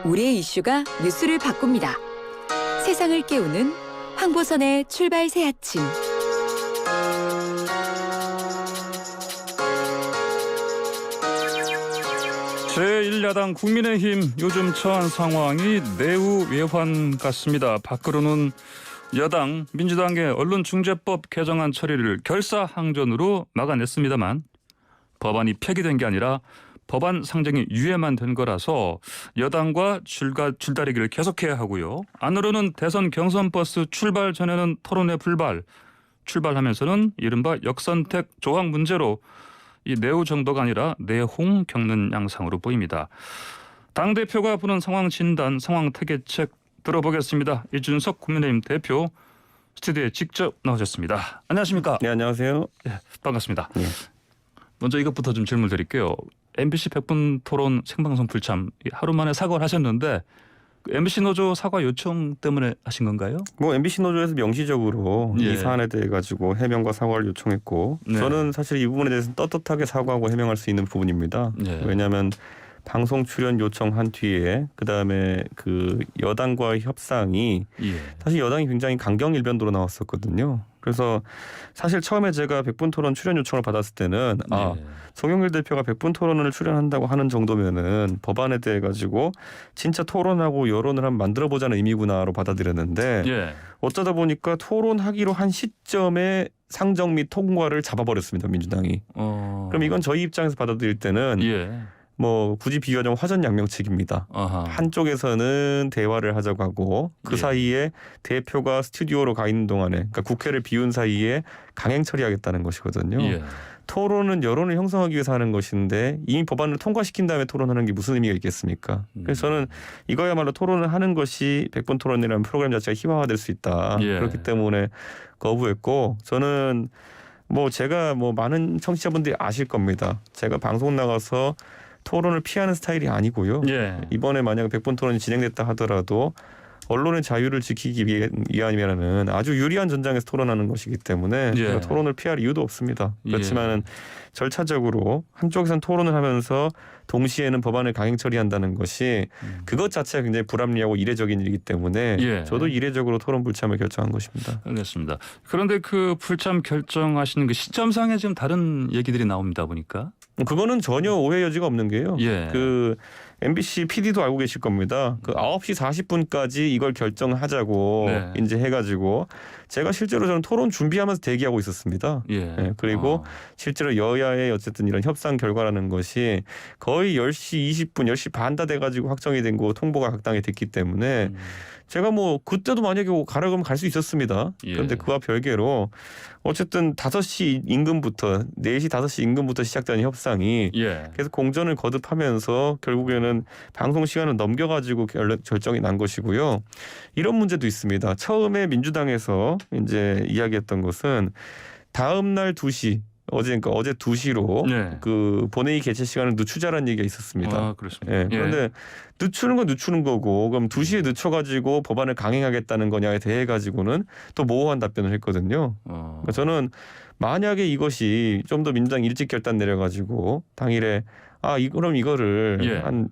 우리의 이슈가 뉴스를 바꿉니다. 세상을 깨우는 황보선의 출발 새 아침. 제1야당 국민의힘 요즘 처한 상황이 내우 외환 같습니다. 밖으로는 여당 민주당의 언론중재법 개정안 처리를 결사항전으로 막아냈습니다만 법안이 폐기된 게 아니라 법안 상정이 유예만 된 거라서 여당과 줄다리기를 계속해야 하고요. 안으로는 대선 경선버스 출발 전에는 토론회 불발, 출발하면서는 이른바 역선택 조항 문제로 이 내우 정도가 아니라 내홍 겪는 양상으로 보입니다. 당대표가 부는 상황 진단, 상황 타개책 들어보겠습니다. 이준석 국민의힘 대표 스튜디오에 직접 나오셨습니다. 안녕하십니까? 네, 안녕하세요. 네, 반갑습니다. 네. 먼저 이것부터 좀 질문 드릴게요. MBC 100분 토론 생방송 불참 하루 만에 사과를 하셨는데 MBC 노조 사과 요청 때문에 하신 건가요? 뭐 MBC 노조에서 명시적으로 예. 이 사안에 대해 가지고 해명과 사과를 요청했고 네. 저는 사실 이 부분에 대해서는 떳떳하게 사과하고 해명할 수 있는 부분입니다. 네. 왜냐하면 방송 출연 요청한 뒤에 그다음에 그 여당과의 협상이 예. 사실 여당이 굉장히 강경일변도로 나왔었거든요. 그래서 사실 처음에 제가 100분 토론 출연 요청을 받았을 때는 네. 송영길 대표가 100분 토론을 출연한다고 하는 정도면은 법안에 대해 가지고 진짜 토론하고 여론을 한번 만들어보자는 의미구나로 받아들였는데 예. 어쩌다 보니까 토론하기로 한 시점에 상정 및 통과를 잡아버렸습니다. 민주당이. 그럼 이건 저희 입장에서 받아들일 때는 예. 뭐 굳이 비교하자면 화전양면책입니다. 아하. 한쪽에서는 대화를 하자고 하고 그 예. 사이에 대표가 스튜디오로 가 있는 동안에 그러니까 국회를 비운 사이에 강행 처리하겠다는 것이거든요. 예. 토론은 여론을 형성하기 위해서 하는 것인데 이미 법안을 통과시킨 다음에 토론하는 게 무슨 의미가 있겠습니까? 그래서 저는 이거야말로 토론을 하는 것이 100분 토론이라는 프로그램 자체가 희화화될 수 있다. 예. 그렇기 때문에 거부했고 저는 뭐 제가 뭐 많은 청취자분들이 아실 겁니다. 제가 방송 나가서 토론을 피하는 스타일이 아니고요. 예. 이번에 만약 100분 토론이 진행됐다 하더라도 언론의 자유를 지키기 위함이라는 아주 유리한 전장에서 토론하는 것이기 때문에 예. 제가 토론을 피할 이유도 없습니다. 예. 그렇지만은 절차적으로 한쪽에서는 토론을 하면서 동시에는 법안을 강행 처리한다는 것이 그것 자체가 굉장히 불합리하고 이례적인 일이기 때문에 예. 저도 이례적으로 토론 불참을 결정한 것입니다. 알겠습니다. 그런데 그 불참 결정하시는 그 시점상에 지금 다른 얘기들이 나옵니다 보니까. 그거는 전혀 오해 여지가 없는 게요. 예. 그 MBC PD도 알고 계실 겁니다. 그 9시 40분까지 이걸 결정하자고 네. 이제 해가지고 제가 실제로 저는 토론 준비하면서 대기하고 있었습니다. 예. 네, 그리고 실제로 여야의 어쨌든 이런 협상 결과라는 것이 거의 10시 20분, 10시 반 다 돼가지고 확정이 된 거 통보가 각 당에 됐기 때문에 제가 뭐 그때도 만약에 가라 그러면 갈 수 있었습니다. 예. 그런데 그와 별개로 어쨌든 5시 인근부터 4시 5시 인근부터 시작되는 협상이 예. 계속 공전을 거듭하면서 결국에는 방송 시간을 넘겨가지고 결정이 난 것이고요. 이런 문제도 있습니다. 처음에 민주당에서 이제 이야기했던 것은 다음 날 2시 그러니까 어제 2시로 네. 그 본회의 개최 시간을 늦추자라는 얘기가 있었습니다. 아, 그렇습니다. 예. 그런데 늦추는 건 늦추는 거고 그럼 2시에 늦춰가지고 법안을 강행하겠다는 거냐에 대해 가지고는 또 모호한 답변을 했거든요. 그러니까 저는 만약에 이것이 좀 더 민주당 일찍 결단 내려가지고 당일에 그럼 이거를 예. 한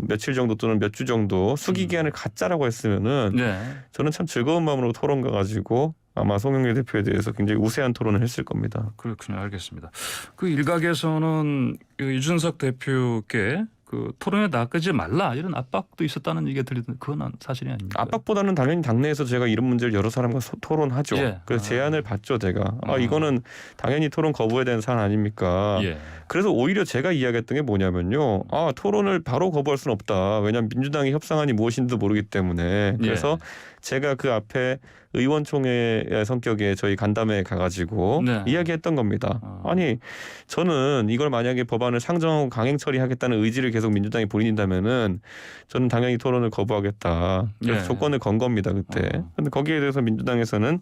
며칠 정도 또는 몇 주 정도 수기 기한을 갖자라고 했으면은 네. 저는 참 즐거운 마음으로 토론 가가지고 아마 송영길 대표에 대해서 굉장히 우세한 토론을 했을 겁니다. 그렇군요. 알겠습니다. 그 일각에서는 그 이준석 대표께 그 토론에 나가지 말라 이런 압박도 있었다는 얘기가 들리던데 그건 사실이 아닙니까? 압박보다는 당연히 당내에서 제가 이런 문제를 여러 사람과 토론하죠. 예. 그래서 제안을 받죠, 제가. 이거는 당연히 토론 거부해야 되는 사안 아닙니까? 예. 그래서 오히려 제가 이야기했던 게 뭐냐면요. 토론을 바로 거부할 수는 없다. 왜냐하면 민주당이 협상안이 무엇인지도 모르기 때문에. 그래서 제가 그 앞에 의원총회 성격의 저희 간담회에 가가지고 네. 이야기했던 겁니다. 아니 저는 이걸 만약에 법안을 상정하고 강행 처리하겠다는 의지를 계속 민주당이 보인다면은 저는 당연히 토론을 거부하겠다. 그래서 네. 조건을 건 겁니다 그때. 그런데 거기에 대해서 민주당에서는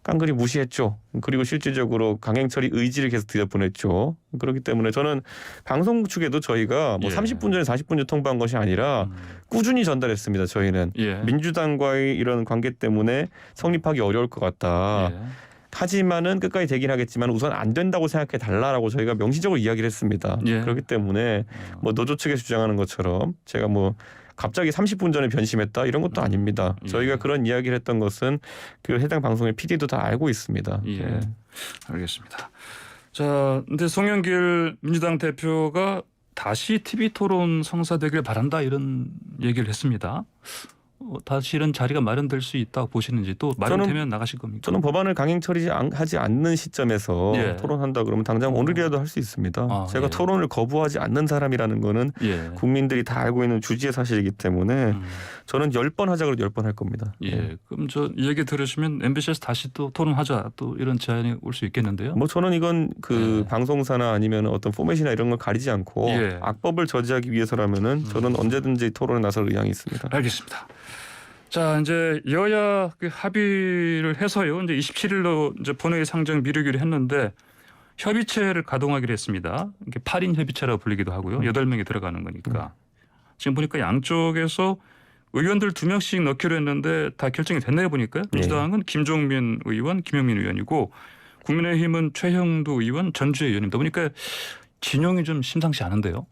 깡그리 무시했죠. 그리고 실질적으로 강행 처리 의지를 계속 들여보냈죠. 그렇기 때문에 저는 방송 측에도 저희가 뭐 30분 전에 40분 전에 통보한 것이 아니라 꾸준히 전달했습니다. 저희는 민주당과의 이런 관계 때문에 성립하기 어려울 것 같다. 하지만은 끝까지 되긴 하겠지만 우선 안 된다고 생각해 달라라고 저희가 명시적으로 이야기를 했습니다. 그렇기 때문에 뭐 노조 측에서 주장하는 것처럼 제가 뭐 갑자기 30분 전에 변심했다 이런 것도 아닙니다. 예. 저희가 그런 이야기를 했던 것은 그 해당 방송의 PD도 다 알고 있습니다. 예. 예. 알겠습니다. 자, 근데 송영길 민주당 대표가 다시 TV 토론 성사되길 바란다 이런 얘기를 했습니다. 다시 이런 자리가 마련될 수 있다고 보시는지 또 마련되면 나가실 겁니까? 저는 법안을 강행 처리하지 않는 시점에서 예. 토론한다 그러면 당장 오늘이라도 할 수 있습니다. 제가 예. 토론을 거부하지 않는 사람이라는 거는 예. 국민들이 다 알고 있는 주지의 사실이기 때문에 저는 10번 하자 그래도 10번 할 겁니다. 예. 그럼 저 이 얘기 들으시면 MBC에서 다시 또 토론하자 또 이런 제안이 올 수 있겠는데요. 뭐 저는 이건 그 예. 방송사나 아니면 어떤 포맷이나 이런 걸 가리지 않고 예. 악법을 저지하기 위해서라면은 저는 언제든지 토론에 나설 의향이 있습니다. 알겠습니다. 자, 이제 여야 그 합의를 해서요. 이제 27일로 이제 본회의 상정 미루기로 했는데 협의체를 가동하기로 했습니다. 이게 8인 협의체라고 불리기도 하고요. 8명이 들어가는 거니까. 지금 보니까 양쪽에서 의원들 2명씩 넣기로 했는데 다 결정이 됐나요 보니까요. 민주당은 김종민 의원, 김영민 의원이고 국민의힘은 최형두 의원, 전주혜 의원입니다. 보니까 진영이 좀 심상치 않은데요.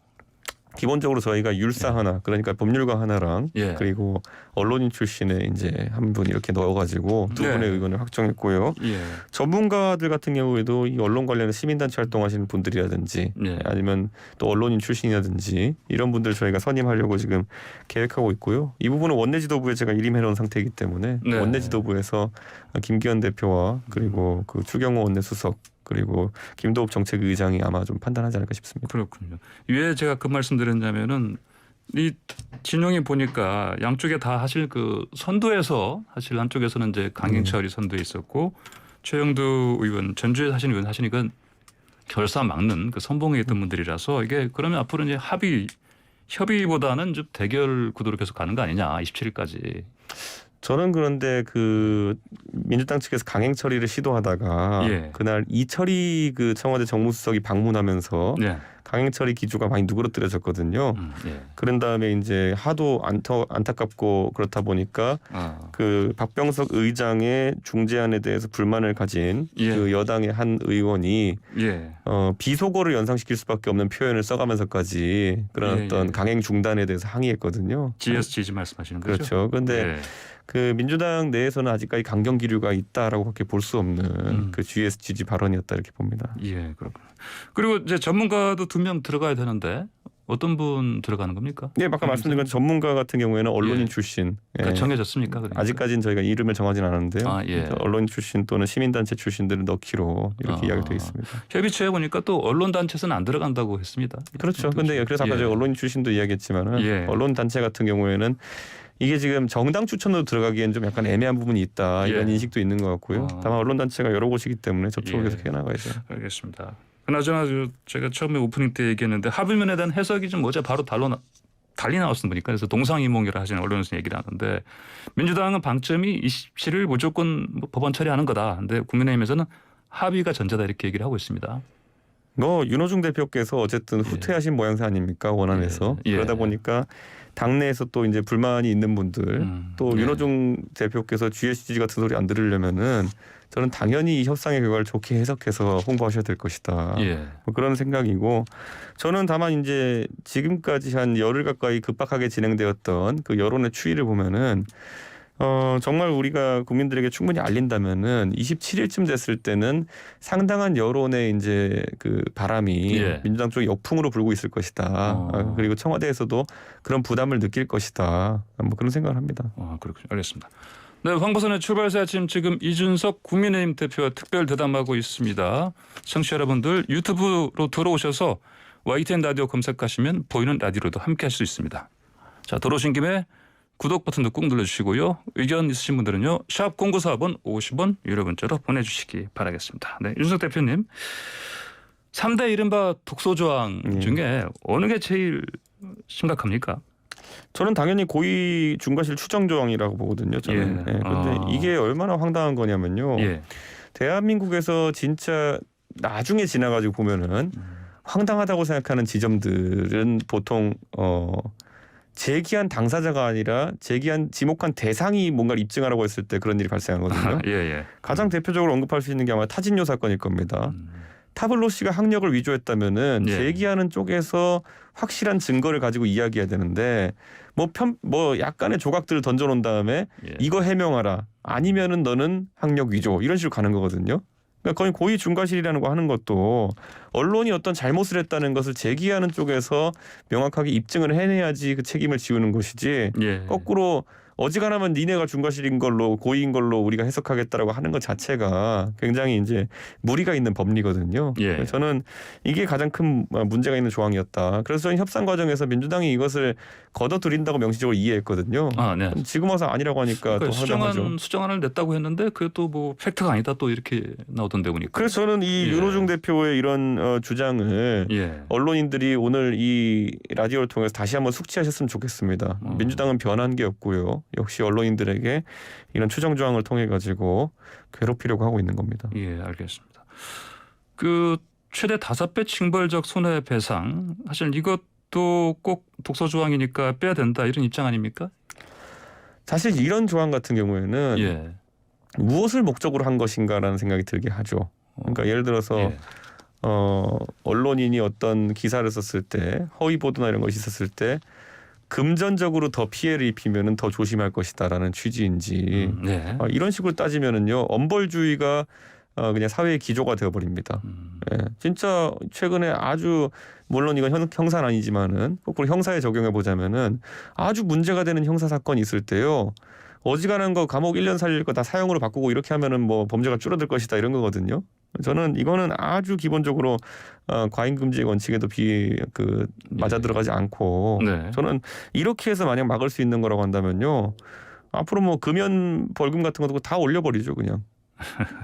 기본적으로 저희가 율사 하나, 그러니까 법률가 하나랑 예. 그리고 언론인 출신의 이제 한 분 이렇게 넣어가지고 두 네. 분의 의견을 확정했고요. 예. 전문가들 같은 경우에도 이 언론 관련해 시민단체 활동하시는 분들이라든지 예. 아니면 또 언론인 출신이라든지 이런 분들 저희가 선임하려고 지금 계획하고 있고요. 이 부분은 원내 지도부에 제가 일임해놓은 상태이기 때문에 네. 원내 지도부에서 김기현 대표와 그리고 그 추경호 원내 수석 그리고 김도읍 정책의장이 아마 좀 판단하지 않을까 싶습니다. 그렇군요. 왜 제가 그 말씀드렸냐면은 이 진영이 보니까 양쪽에 다 사실 그 선두에서 사실 한쪽에서는 이제 강행철이 선두에 있었고 최영두 의원, 전주에 사신 의원 하시니까 결사 막는 그 선봉에 있던 분들이라서 이게 그러면 앞으로 이제 협의보다는 좀 대결 구도로 계속 가는 거 아니냐 27일까지. 저는 그런데 그 민주당 측에서 강행 처리를 시도하다가 예. 그날 이철희 그 청와대 정무수석이 방문하면서 예. 강행 처리 기조가 많이 누그러뜨려졌거든요. 예. 그런 다음에 이제 하도 안타깝고 그렇다 보니까 그 박병석 의장의 중재안에 대해서 불만을 가진 예. 그 여당의 한 의원이 예. 비속어를 연상시킬 수밖에 없는 표현을 써가면서까지 그런 예, 어떤 예. 강행 중단에 대해서 항의했거든요. GSG지 말씀하시는 거죠? 그렇죠. 그런데 예. 그 민주당 내에서는 아직까지 강경 기류가 있다라고밖에 볼 수 없는 그 GSGG 발언이었다 이렇게 봅니다. 예, 그렇군요. 그리고 이제 전문가도 2명 들어가야 되는데 어떤 분 들어가는 겁니까? 네, 아까 말씀드린 건 전문가 같은 경우에는 언론인 예. 출신. 그러니까 예. 정해졌습니까? 그러니까? 아직까지는 저희가 이름을 정하진 않았는데요. 예. 언론인 출신 또는 시민단체 출신들을 넣기로 이렇게 이야기되어 있습니다. 협의체에 보니까 또 언론단체에서는 안 들어간다고 했습니다. 그렇죠. 근데 그래서 아까 예. 제가 언론인 출신도 이야기했지만은 예. 언론단체 같은 경우에는 이게 지금 정당 추천으로 들어가기엔 좀 약간 애매한 부분이 있다 이런 예. 인식도 있는 것 같고요. 다만 언론단체가 여러 곳이기 때문에 접촉을 예. 계속 해나가야죠. 알겠습니다. 그나저나 제가 처음에 오프닝 때 얘기했는데 합의문에 대한 해석이 좀 어제 바로 달리 나왔습니다. 보니까 그래서 동상이몽이라 하시는 언론에서 얘기를 하는데 민주당은 방점이 27일 무조건 법안 처리하는 거다. 근데 국민의힘에서는 합의가 전제다 이렇게 얘기를 하고 있습니다. 윤호중 대표께서 어쨌든 후퇴하신 모양새 아닙니까 원안에서 예. 그러다 보니까 당내에서 또 이제 불만이 있는 분들 또 예. 윤호중 대표께서 GSG 같은 소리 안 들으려면은 저는 당연히 이 협상의 결과를 좋게 해석해서 홍보하셔야 될 것이다. 예. 뭐 그런 생각이고 저는 다만 이제 지금까지 한 열흘 가까이 급박하게 진행되었던 그 여론의 추이를 보면은 정말 우리가 국민들에게 충분히 알린다면은 27일쯤 됐을 때는 상당한 여론의 이제 그 바람이 예. 민주당 쪽에 역풍으로 불고 있을 것이다. 그리고 청와대에서도 그런 부담을 느낄 것이다. 뭐 그런 생각을 합니다. 그렇군요. 알겠습니다. 네, 황보선의 출발새 아침 지금 이준석 국민의힘 대표와 특별 대담하고 있습니다. 청취자 여러분들 유튜브로 들어오셔서 YTN 라디오 검색하시면 보이는 라디오로도 함께할 수 있습니다. 자, 들어오신 김에 구독 버튼도 꾹 눌러주시고요. 의견 있으신 분들은요. 샵 0941번 50원 유료 문자로 보내주시기 바라겠습니다. 네, 윤석 대표님 3대 이른바 독소조항 중에 어느 게 제일 심각합니까? 저는 당연히 고의 중과실 추정 조항이라고 보거든요. 저는. 예. 그런데 이게 얼마나 황당한 거냐면요. 예. 대한민국에서 진짜 나중에 지나가지고 보면은 황당하다고 생각하는 지점들은 보통 제기한 당사자가 아니라 제기한 지목한 대상이 뭔가를 입증하라고 했을 때 그런 일이 발생하거든요. 예. 가장 대표적으로 언급할 수 있는 게 아마 타진요 사건일 겁니다. 타블로씨가 학력을 위조했다면은 예. 제기하는 쪽에서 확실한 증거를 가지고 이야기해야 되는데 뭐 약간의 조각들을 던져놓은 다음에 예. 이거 해명하라 아니면은 너는 학력 위조 이런 식으로 가는 거거든요. 그러니까 거의 고의 중과실이라는 거 하는 것도 언론이 어떤 잘못을 했다는 것을 제기하는 쪽에서 명확하게 입증을 해내야지 그 책임을 지우는 것이지 예. 거꾸로 어지간하면 니네가 중과실인 걸로 고의인 걸로 우리가 해석하겠다라고 하는 것 자체가 굉장히 이제 무리가 있는 법리거든요. 예. 저는 이게 가장 큰 문제가 있는 조항이었다. 그래서 저는 협상 과정에서 민주당이 이것을 거둬들인다고 명시적으로 이해했거든요. 아, 네. 지금 와서 아니라고 하니까 또 황당하죠. 수정안을 냈다고 했는데 그게 또 뭐 팩트가 아니다 또 이렇게 나오던데 보니까. 그래서 저는 이 예. 윤호중 대표의 이런 주장을 예. 언론인들이 오늘 이 라디오를 통해서 다시 한번 숙지하셨으면 좋겠습니다. 민주당은 변한 게 없고요. 역시 언론인들에게 이런 추정 조항을 통해 가지고 괴롭히려고 하고 있는 겁니다. 예, 알겠습니다. 그 최대 5배 징벌적 손해배상 사실 이것도 꼭 독소 조항이니까 빼야 된다 이런 입장 아닙니까? 사실 이런 조항 같은 경우에는 예. 무엇을 목적으로 한 것인가라는 생각이 들게 하죠. 그러니까 예를 들어서 예. 언론인이 어떤 기사를 썼을 때 허위 보도나 이런 것이 있었을 때 금전적으로 더 피해를 입히면은 더 조심할 것이다라는 취지인지 네. 이런 식으로 따지면은요 엄벌주의가 그냥 사회의 기조가 되어버립니다. 예, 진짜 최근에 아주 물론 이건 형사는 아니지만은 거꾸로 형사에 적용해 보자면은 아주 문제가 되는 형사 사건이 있을 때요. 어지간한 거 감옥 1년 살릴 거 다 사형으로 바꾸고 이렇게 하면은 뭐 범죄가 줄어들 것이다 이런 거거든요. 저는 이거는 아주 기본적으로 과잉금지의 원칙에도 맞아 들어가지 않고 네. 저는 이렇게 해서 만약 막을 수 있는 거라고 한다면요. 앞으로 뭐 금연 벌금 같은 것도 다 올려버리죠 그냥.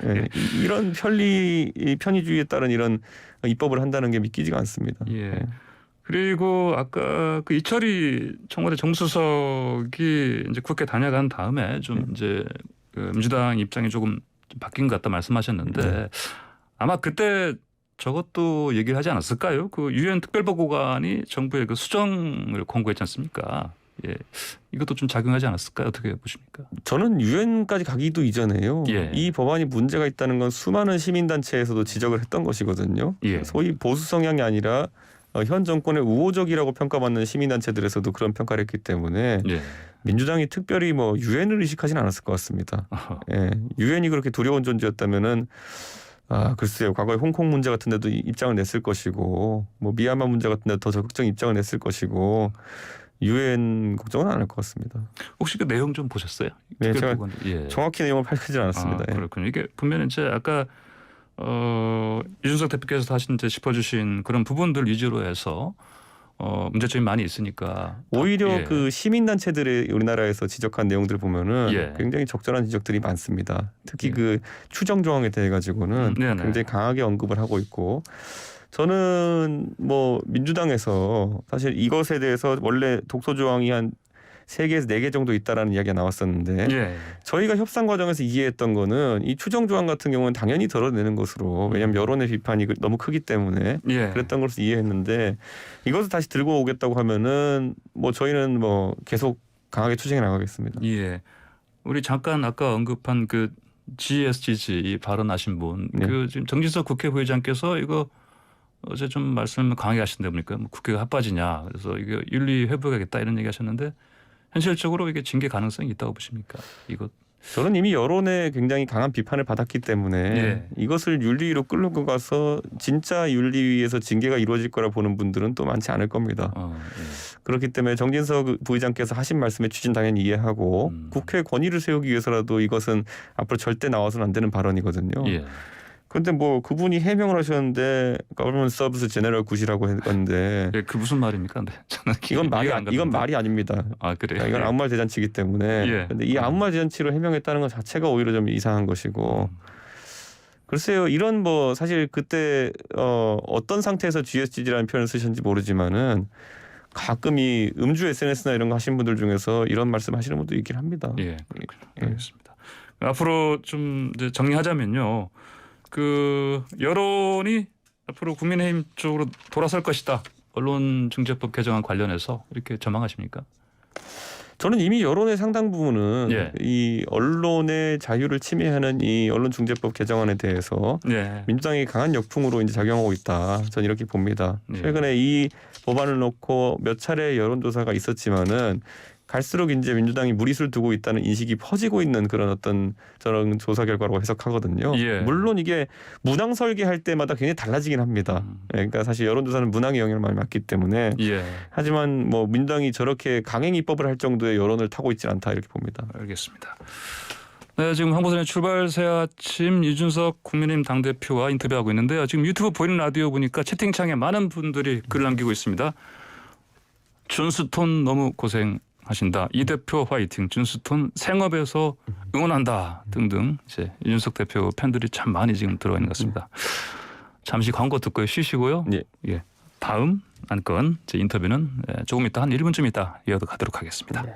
예, 이런 편의주의에 따른 이런 입법을 한다는 게 믿기지가 않습니다. 예. 그리고 아까 그 이철희 청와대 정수석이 이제 국회 다녀간 다음에 좀 이제 그 민주당 입장이 조금 바뀐 것 같다 말씀하셨는데 아마 그때 저것도 얘기를 하지 않았을까요? 그 유엔 특별보고관이 정부의 그 수정을 권고했지 않습니까? 예, 이것도 좀 작용하지 않았을까요? 어떻게 보십니까? 저는 유엔까지 가기도 이전에요. 예. 이 법안이 문제가 있다는 건 수많은 시민단체에서도 지적을 했던 것이거든요. 예. 소위 보수 성향이 아니라 현 정권의 우호적이라고 평가받는 시민단체들에서도 그런 평가를 했기 때문에 예. 민주당이 특별히 뭐 유엔을 의식하지는 않았을 것 같습니다. 예, 유엔이 그렇게 두려운 존재였다면은 글쎄요. 과거에 홍콩 문제 같은 데도 입장을 냈을 것이고 뭐 미얀마 문제 같은 데도 더 적극적인 입장을 냈을 것이고 유엔 걱정은 안 할 것 같습니다. 혹시 그 내용 좀 보셨어요? 네, 제가 예. 정확히 내용을 밝히진 않았습니다. 예. 그렇군요. 이게 분명히 이제 아까 이준석 대표께서 다시 이제 짚어주신 그런 부분들 위주로 해서 문제점이 많이 있으니까 오히려 예. 그 시민단체들의 우리나라에서 지적한 내용들 보면은 예. 굉장히 적절한 지적들이 많습니다. 특히 예. 그 추정 조항에 대해 가지고는 네네. 굉장히 강하게 언급을 하고 있고 저는 뭐 민주당에서 사실 이것에 대해서 원래 독소 조항이 한 3개에서 4개 정도 있다라는 이야기가 나왔었는데 예. 저희가 협상 과정에서 이해했던 거는 이 추정 조항 같은 경우는 당연히 덜어내는 것으로 왜냐하면 여론의 비판이 너무 크기 때문에 예. 그랬던 것으로 이해했는데 이것을 다시 들고 오겠다고 하면은 뭐 저희는 뭐 계속 강하게 추진해 나가겠습니다. 예. 우리 잠깐 아까 언급한 그 GSGG 이 발언하신 분, 네. 그 지금 정진석 국회의장께서 이거 어제 좀 말씀을 강하게 하신데 보니까 뭐 국회가 핫바지냐, 그래서 이거 윤리 회복하겠다 이런 얘기하셨는데 현실적으로 이게 징계 가능성이 있다고 보십니까? 이거 저는 이미 여론에 굉장히 강한 비판을 받았기 때문에 예. 이것을 윤리위로 끌고 가서 진짜 윤리위에서 징계가 이루어질 거라 보는 분들은 또 많지 않을 겁니다. 예. 그렇기 때문에 정진석 부의장께서 하신 말씀의 취지는 당연히 이해하고 국회 권위를 세우기 위해서라도 이것은 앞으로 절대 나와서는 안 되는 발언이거든요. 예. 그런데 뭐 그분이 해명을 하셨는데 Government Service General 굿이라고 했는데 예, 그 무슨 말입니까? 네, 저는 이건 말이 아닙니다. 아 그래요? 이건 아무 말 대잔치이기 때문에 예. 그런데 이 아무 말 대잔치로 해명했다는 것 자체가 오히려 좀 이상한 것이고 글쎄요 이런 뭐 사실 그때 어떤 상태에서 GSG라는 표현을 쓰셨는지 모르지만은 가끔 이 음주 SNS나 이런 거 하신 분들 중에서 이런 말씀 하시는 분도 있긴 합니다. 예, 그렇군요. 알겠습니다. 앞으로 좀 이제 정리하자면요. 그 여론이 앞으로 국민의힘 쪽으로 돌아설 것이다. 언론중재법 개정안 관련해서 이렇게 전망하십니까? 저는 이미 여론의 상당 부분은 예. 이 언론의 자유를 침해하는 이 언론중재법 개정안에 대해서 예. 민주당이 강한 역풍으로 이제 작용하고 있다. 저는 이렇게 봅니다. 예. 최근에 이 법안을 놓고 몇 차례 여론조사가 있었지만은 갈수록 이제 민주당이 무리수를 두고 있다는 인식이 퍼지고 있는 그런 어떤 저런 조사 결과라고 해석하거든요. 예. 물론 이게 문항 설계할 때마다 굉장히 달라지긴 합니다. 그러니까 사실 여론조사는 문항의 영향을 많이 받기 때문에 예. 하지만 뭐 민주당이 저렇게 강행 입법을 할 정도의 여론을 타고 있지 않다 이렇게 봅니다. 알겠습니다. 네, 지금 황보선의 출발 새 아침 이준석 국민의힘 당대표와 인터뷰하고 있는데요. 지금 유튜브 보이는 라디오 보니까 채팅창에 많은 분들이 글 남기고 있습니다. 준스톤 너무 고생하신다. 이 대표 화이팅. 준스톤 생업에서 응원한다 등등 이제 이준석 대표 팬들이 참 많이 지금 들어와 있는 것 같습니다. 잠시 광고 듣고 쉬시고요. 예. 예. 다음 안건 제 인터뷰는 조금 이따 한 1분쯤 있다 이어가도록 하겠습니다. 예.